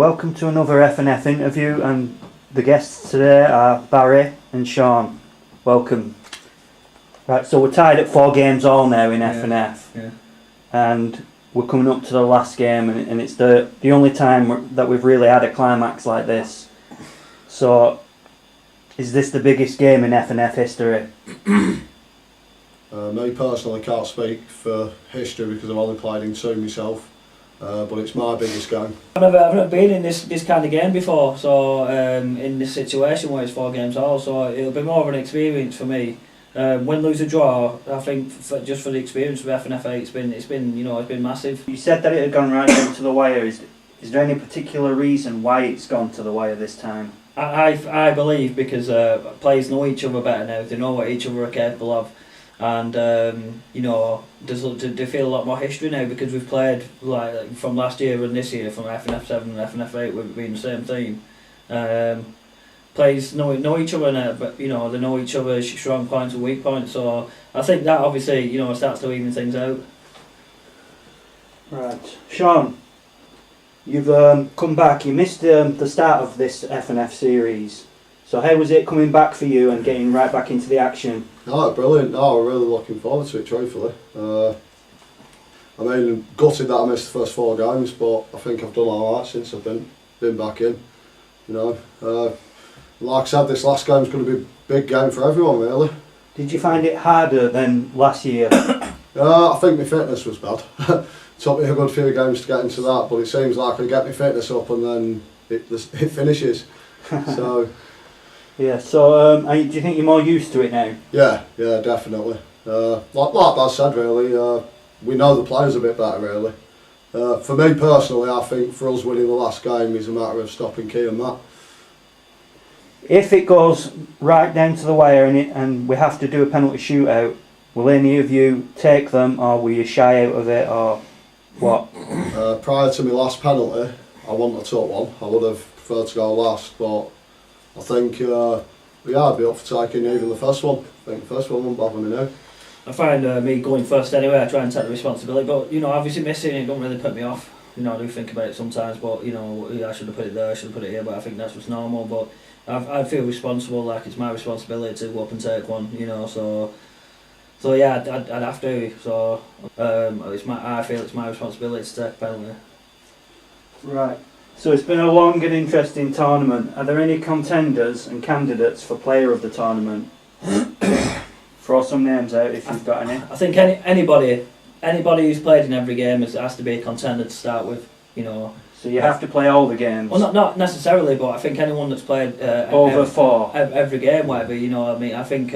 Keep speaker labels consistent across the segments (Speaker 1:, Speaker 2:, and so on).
Speaker 1: welcome to another FNF interview, and the guests today are Barry and Shaun. Welcome. Right, so we're tied at 4 games all now in FNF, and we're coming up to the last game, and it's the only time that we've really had a climax like this. So, is this the biggest game in FNF history?
Speaker 2: Me personally can't speak for history because I've only played in 2 myself, but it's my biggest game.
Speaker 3: I've never been in this kind of game before, so in this situation where it's 4 games all, so it'll be more of an experience for me. Win, lose or draw, I think just for the experience of FNF8, it's been massive.
Speaker 1: You said that it had gone right down to the wire. Is there any particular reason why it's gone to the wire this time?
Speaker 3: I believe because players know each other better now. They know what each other are capable of. And they feel a lot more history now because we've played like from last year and this year, from FNF7 and FNF8, we've been the same team. Players know each other now, but they know each other's strong points and weak points. So I think that obviously starts to even things out.
Speaker 1: Right, Shaun, you've come back. You missed the start of this FNF series. So how was it coming back for you and getting right back into the action?
Speaker 2: Oh, brilliant. No, we're really looking forward to it, truthfully. I'm gutted that I missed the first 4 games, but I think I've done alright since I've been back in. Like I said, this last game's going to be a big game for everyone, really.
Speaker 1: Did you find it harder than last year?
Speaker 2: I think my fitness was bad. Took me a good few games to get into that, but it seems like I get my fitness up and then it finishes. So.
Speaker 1: Yeah, so do you think you're more used to it now?
Speaker 2: Yeah, definitely. Like I said, really, we know the players a bit better, really. For me personally, I think for us winning the last game is a matter of stopping Key and Matt.
Speaker 1: If it goes right down to the wire and we have to do a penalty shootout, will any of you take them, or will you shy out of it, or what?
Speaker 2: Prior to my last penalty, I wouldn't have took one. I would have preferred to go last, but I think, I'd be up for taking even the first one. I think the first one won't bother me now.
Speaker 3: I find me going first anyway, I try and take the responsibility, but obviously missing it don't really put me off. I do think about it sometimes, but I should have put it there, I should have put it here, but I think that's what's normal. But I feel responsible, like it's my responsibility to go up and take one, so yeah, I'd have to. So I feel it's my responsibility to take a penalty. Right.
Speaker 1: So it's been a long and interesting tournament. Are there any contenders and candidates for player of the tournament? Throw some names out if you've got any.
Speaker 3: I think anybody who's played in every game has to be a contender to start with.
Speaker 1: So you have to play all the games.
Speaker 3: Well, not necessarily, but I think anyone that's played
Speaker 1: over 4
Speaker 3: every game, whatever. I think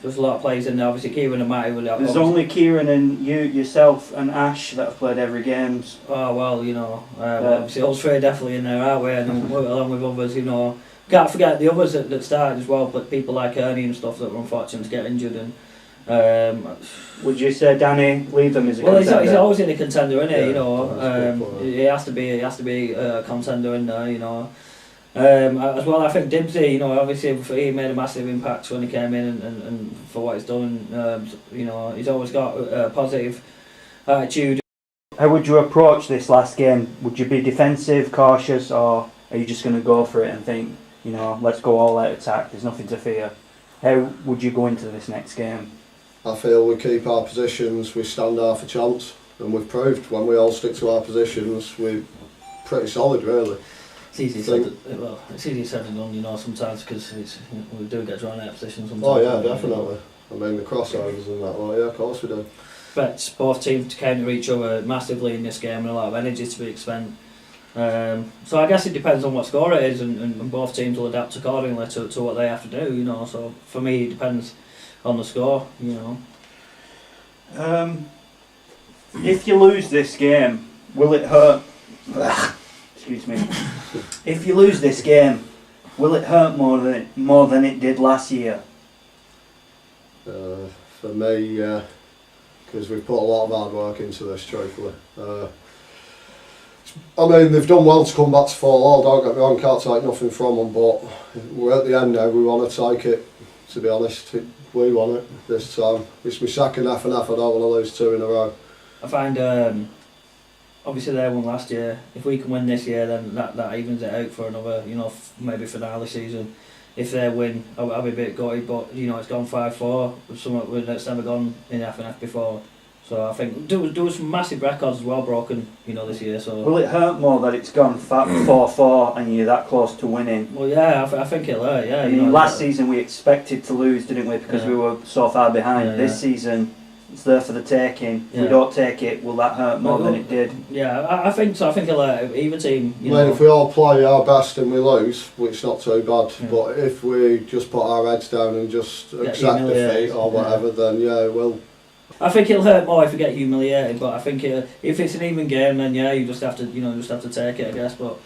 Speaker 3: there's a lot of players in there. Obviously, Kieran and Matty will have.
Speaker 1: There's only Kieran and yourself and Ash that have played every games.
Speaker 3: Oh well, obviously all 3 are definitely in there, aren't we? And along with others, can't forget the others that started as well. But people like Ernie and stuff that were unfortunate to get injured. And
Speaker 1: would you say Danny Leatham is a contender?
Speaker 3: Well, he's always in a contender, isn't he?
Speaker 2: Yeah,
Speaker 3: he has to be a contender in there. As well, I think Dibsy, obviously he made a massive impact when he came in and for what he's done. He's always got a positive attitude.
Speaker 1: How would you approach this last game? Would you be defensive, cautious, or are you just going to go for it and think, let's go all out attack, there's nothing to fear? How would you go into this next game?
Speaker 2: I feel we keep our positions, we stand half a chance, and we've proved when we all stick to our positions, we're pretty solid, really.
Speaker 3: It's easy said than done, sometimes because we do get drawn out of positions sometimes.
Speaker 2: Oh yeah, definitely. The crossovers and that, yeah, of course we do.
Speaker 3: But both teams to counter each other massively in this game and a lot of energy to be expended. So I guess it depends on what score it is, and both teams will adapt accordingly to what they have to do, so for me it depends on the score,
Speaker 1: If you lose this game, will it hurt? Excuse me. If you lose this game, will it hurt more than it did last year?
Speaker 2: For me, yeah, because we've put a lot of hard work into this, truthfully. They've done well to come back to 4-4, don't get me wrong, can't take nothing from them, but we're at the end now, we want to take it, to be honest. We want it this time. It's my second FNF, I don't want to lose 2 in a row.
Speaker 3: I find obviously they won last year. If we can win this year, then that evens it out for another, maybe finale season. If they win, I'll be a bit gutted, but it's gone 5-4. Something that's never gone in FNF before. So I think there was some massive records as well broken, this year. So
Speaker 1: will it hurt more that it's gone 4-4 and you're that close to winning?
Speaker 3: Well, yeah, I think it'll hurt. Yeah,
Speaker 1: I mean, last season we expected to lose, didn't we? Because we were so far behind. This season, it's there for the taking. If we don't take it, will that hurt more than it did?
Speaker 3: Yeah, I think so. I think it'll hurt. Either team.
Speaker 2: If we all play our best and we lose, which is not too bad. Yeah. But if we just put our heads down and just accept defeat or whatever, then it will.
Speaker 3: I think it'll hurt more if we get humiliated, but I think if it's an even game, then you just have to take it, I guess. But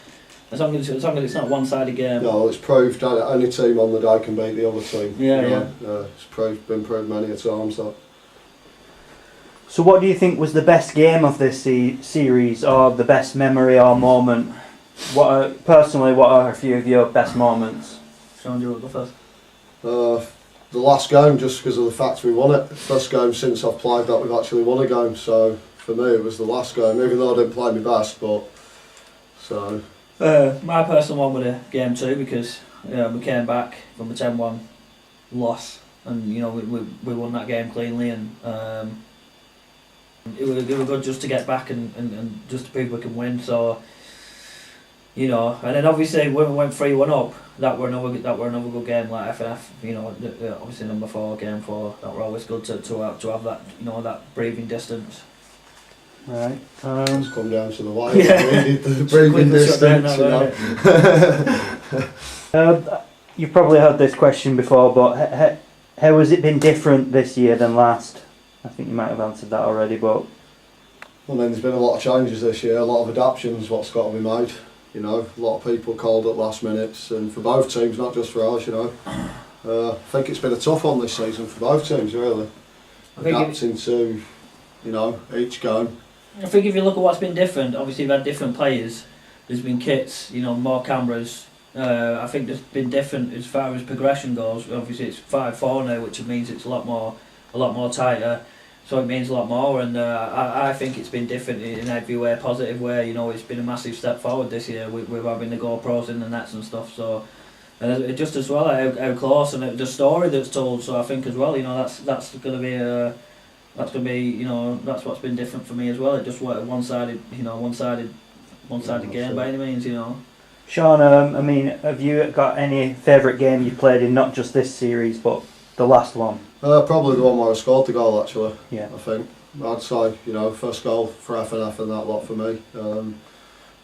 Speaker 3: as long as it's not a one-sided game.
Speaker 2: No, it's proved that any team on the day can beat the other team.
Speaker 3: Yeah.
Speaker 2: It's been proved many a times that.
Speaker 1: So, what do you think was the best game of this series, or the best memory or moment? Personally, what are a few of your best moments?
Speaker 3: Shaun, do you want to go first?
Speaker 2: The last game, just because of the fact we won it. First game since I've played that we've actually won a game. So for me, it was the last game, even though I didn't play my best. But so.
Speaker 3: My personal one was a game 2 because we came back from a 10-1 loss, and we won that game cleanly, and it was good just to get back and just to prove we can win. So. And then obviously when we went 3-1 up, that were another good game like FNF. Obviously number 4, game 4. That were always good to have that that breathing distance.
Speaker 1: Right.
Speaker 2: It's come down to the wire. We needed the breathing distance.
Speaker 1: You've probably heard this question before, but how has it been different this year than last? I think you might have answered that already, but.
Speaker 2: Well, then there's been a lot of changes this year. A lot of adaptations. What's got to be made. A lot of people called at last minutes, and for both teams, not just for us. I think it's been a tough one this season for both teams, really. Adapting to, each game.
Speaker 3: I think if you look at what's been different, obviously you've had different players. There's been kits, more cameras. I think there's been different as far as progression goes. Obviously it's 5-4 now, which means it's a lot more tighter. So it means a lot more, and I think it's been different in every way, positive way. It's been a massive step forward this year with having the GoPros in the nets and stuff. So, and just as well how close and the story that's told. So I think as well, that's going to be that's what's been different for me as well. It just wasn't one-sided game by any means.
Speaker 1: Shaun, have you got any favourite game you played in, not just this series but the last one?
Speaker 2: Probably the one where I scored the goal, actually.
Speaker 1: Yeah.
Speaker 2: I think. I'd say, first goal for FNF and that lot for me.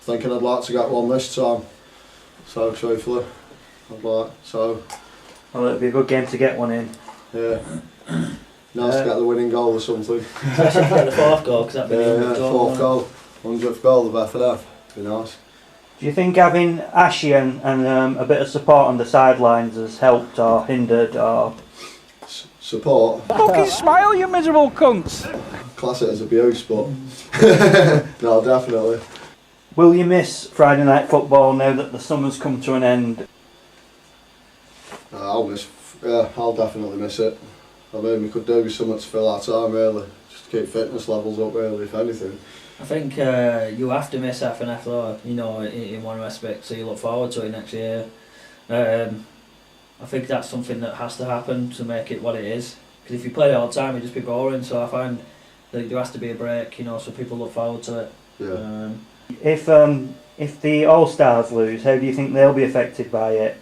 Speaker 2: Thinking I'd like to get one this time. So, truthfully, I'd like. So.
Speaker 1: Well, it'd be a good game to get one in.
Speaker 2: Yeah. Nice to get the winning goal or something.
Speaker 3: Especially if you get the 4th goal, because that'd be the
Speaker 2: 4th goal. 100th goal of FNF. Be nice.
Speaker 1: Do you think having Ashy and a bit of support on the sidelines has helped or hindered or...
Speaker 2: Support?
Speaker 4: Fucking smile, you miserable cunts!
Speaker 2: Class it as abuse, but... No, definitely.
Speaker 1: Will you miss Friday night football now that the summer's come to an end?
Speaker 2: I'll definitely miss it. I mean, we could do with something to fill our time, really. Just to keep fitness levels up, really, if anything.
Speaker 3: I think you have to miss FNF though, in one respect, so you look forward to it next year. I think that's something that has to happen to make it what it is. Because if you play it all the time, it'd just be boring. So I find that there has to be a break, so people look forward to it.
Speaker 2: Yeah.
Speaker 1: If the All-Stars lose, how do you think they'll be affected by it?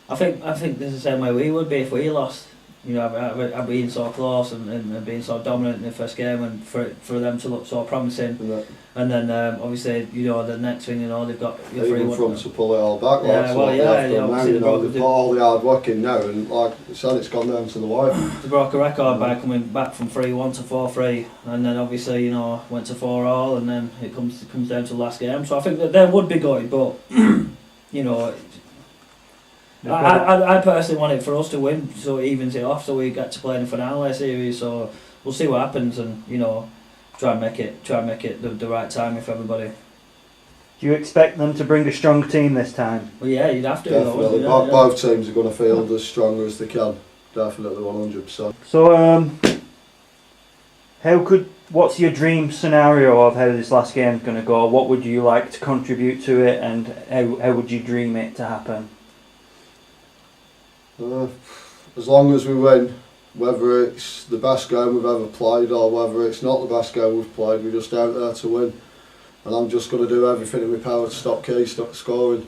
Speaker 3: I think this is the same way we would be if we lost. Being so close and being so dominant in the first game, and for them to look so promising.
Speaker 2: Yeah.
Speaker 3: And then obviously the next thing they've got your
Speaker 2: even from to pull it all back.
Speaker 3: They've
Speaker 2: put all the hard work in now, and like you said, it's gone down to the wire.
Speaker 3: They broke a record by coming back from 3-1 to 4-3, and then obviously went to 4-all, and then it comes down to the last game. So I think that they would be good, but I personally want it for us to win, so it evens it off, so we get to play in the finale series. So we'll see what happens, and try and make it the right time for everybody.
Speaker 1: Do you expect them to bring a strong team this time?
Speaker 3: Well, yeah, you'd have to.
Speaker 2: Definitely. Both teams are going to field as strong as they can. Definitely, 100%.
Speaker 1: So, What's your dream scenario of how this last game's going to go? What would you like to contribute to it, and how would you dream it to happen?
Speaker 2: As long as we win, whether it's the best game we've ever played or whether it's not the best game we've played, we're just out there to win. And I'm just going to do everything in my power to stop Key scoring.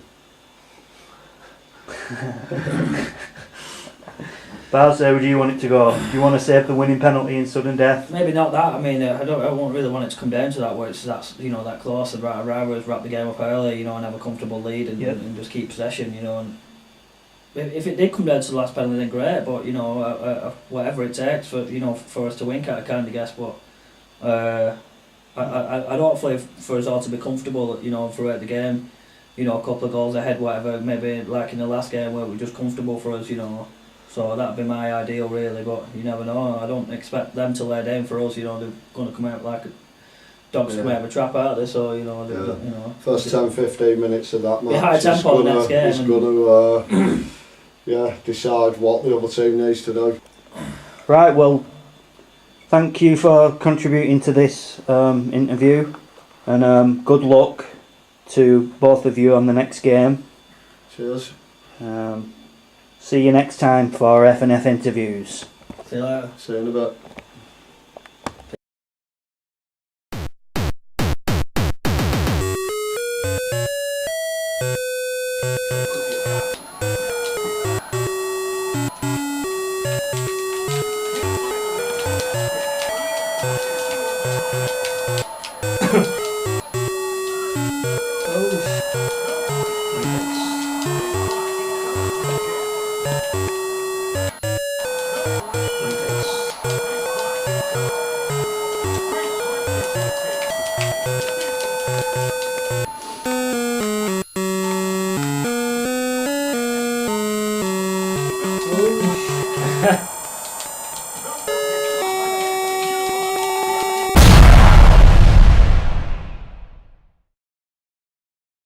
Speaker 1: Baz, how do you want it to go? Do you want to save the winning penalty in sudden death?
Speaker 3: Maybe not that. I mean, I won't really want it to come down to that where it's that close. I'd rather us wrap the game up early, and have a comfortable lead and just keep possession, And if it did come down to the last penalty, then great. But whatever it takes for us to win, I kind of guess. But I'd hopefully for us all to be comfortable, throughout the game. A couple of goals ahead, whatever. Maybe like in the last game where we're just comfortable for us, So that'd be my ideal, really. But you never know. I don't expect them to lay down for us. They're going to come out like dogs come out of a trap out there. So
Speaker 2: First 10-15 minutes of that match.
Speaker 3: High tempo next game.
Speaker 2: It's going to decide what the other team needs to do.
Speaker 1: Right. Well, thank you for contributing to this interview, and good luck to both of you on the next game.
Speaker 2: Cheers.
Speaker 1: See you next time for FNF interviews.
Speaker 3: See you later.
Speaker 2: See you in a bit.
Speaker 3: Oh.